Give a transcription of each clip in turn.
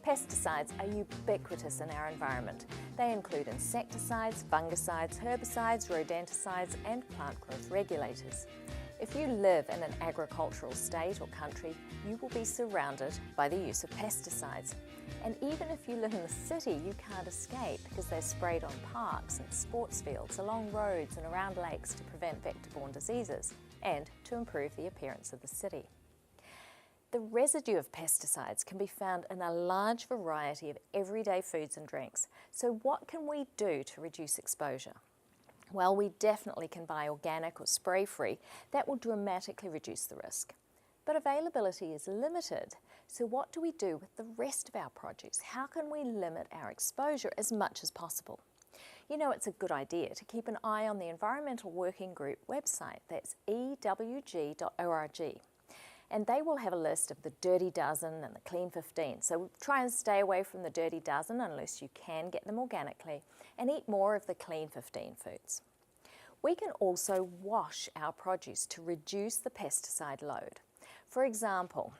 Pesticides are ubiquitous in our environment. They include insecticides, fungicides, herbicides, rodenticides, and plant growth regulators. If you live in an agricultural state or country, you will be surrounded by the use of pesticides. And even if you live in the city, you can't escape because they're sprayed on parks and sports fields, along roads and around lakes to prevent vector-borne diseases and to improve the appearance of the city. The residue of pesticides can be found in a large variety of everyday foods and drinks. So what can we do to reduce exposure? Well, we definitely can buy organic or spray-free. That will dramatically reduce the risk. But availability is limited. So what do we do with the rest of our produce? How can we limit our exposure as much as possible? You know, it's a good idea to keep an eye on the Environmental Working Group website. That's ewg.org. And they will have a list of the Dirty Dozen and the Clean 15. So try and stay away from the Dirty Dozen unless you can get them organically, and eat more of the Clean 15 foods. We can also wash our produce to reduce the pesticide load. For example,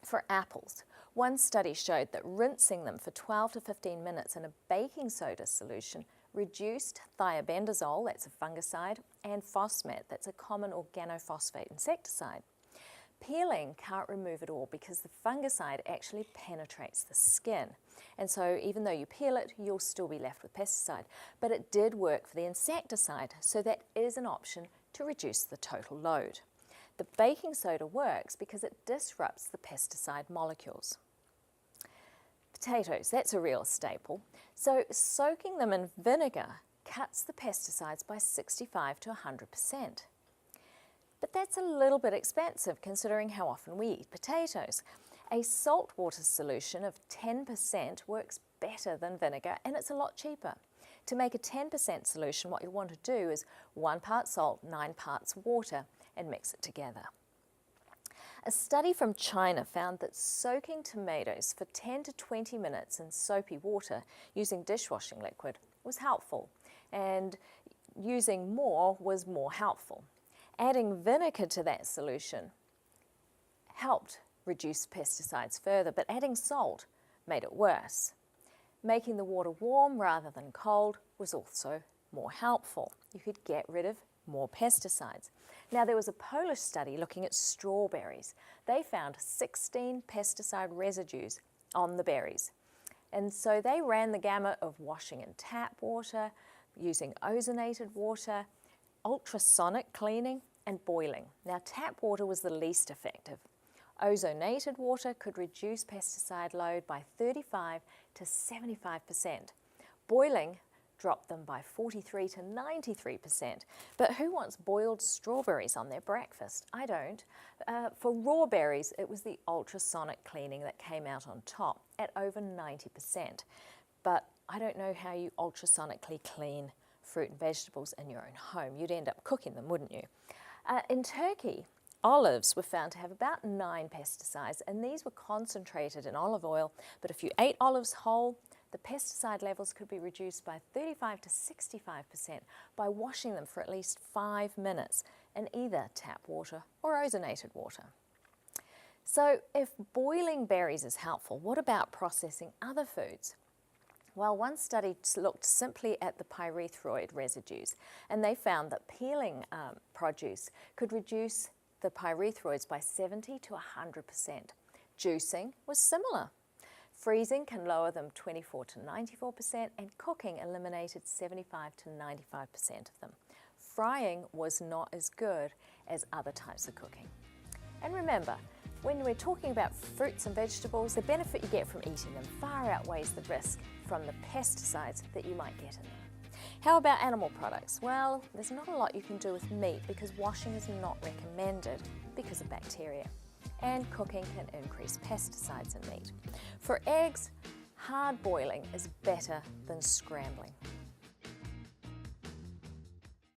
for apples, one study showed that rinsing them for 12 to 15 minutes in a baking soda solution reduced thiabendazole, that's a fungicide, and phosmet, that's a common organophosphate insecticide. Peeling can't remove it all because the fungicide actually penetrates the skin. And so even though you peel it, you'll still be left with pesticide. But it did work for the insecticide, so that is an option to reduce the total load. The baking soda works because it disrupts the pesticide molecules. Potatoes, that's a real staple. So soaking them in vinegar cuts the pesticides by 65 to 100%. But that's a little bit expensive considering how often we eat potatoes. A saltwater solution of 10% works better than vinegar, and it's a lot cheaper. To make a 10% solution, what you want to do is 1 part salt, 9 parts water, and mix it together. A study from China found that soaking tomatoes for 10 to 20 minutes in soapy water using dishwashing liquid was helpful, and using more was more helpful. Adding vinegar to that solution helped reduce pesticides further, but adding salt made it worse. Making the water warm rather than cold was also more helpful. You could get rid of more pesticides. Now, there was a Polish study looking at strawberries. They found 16 pesticide residues on the berries. And so they ran the gamut of washing in tap water, using ozonated water, ultrasonic cleaning, and boiling. Now, tap water was the least effective. Ozonated water could reduce pesticide load by 35 to 75%. Boiling dropped them by 43 to 93%. But who wants boiled strawberries on their breakfast? I don't. For raw berries, it was the ultrasonic cleaning that came out on top at over 90%. But I don't know how you ultrasonically clean fruit and vegetables in your own home. You'd end up cooking them, wouldn't you? In Turkey, olives were found to have about 9 pesticides, and these were concentrated in olive oil. But if you ate olives whole, the pesticide levels could be reduced by 35 to 65% by washing them for at least 5 minutes in either tap water or ozonated water. So if boiling berries is helpful, what about processing other foods? Well, one study looked simply at the pyrethroid residues, and they found that peeling produce could reduce the pyrethroids by 70 to 100%. Juicing was similar. Freezing can lower them 24 to 94%, and cooking eliminated 75 to 95% of them. Frying was not as good as other types of cooking. And remember, when we're talking about fruits and vegetables, the benefit you get from eating them far outweighs the risk from the pesticides that you might get in them. How about animal products? Well, there's not a lot you can do with meat because washing is not recommended because of bacteria. And cooking can increase pesticides in meat. For eggs, hard boiling is better than scrambling.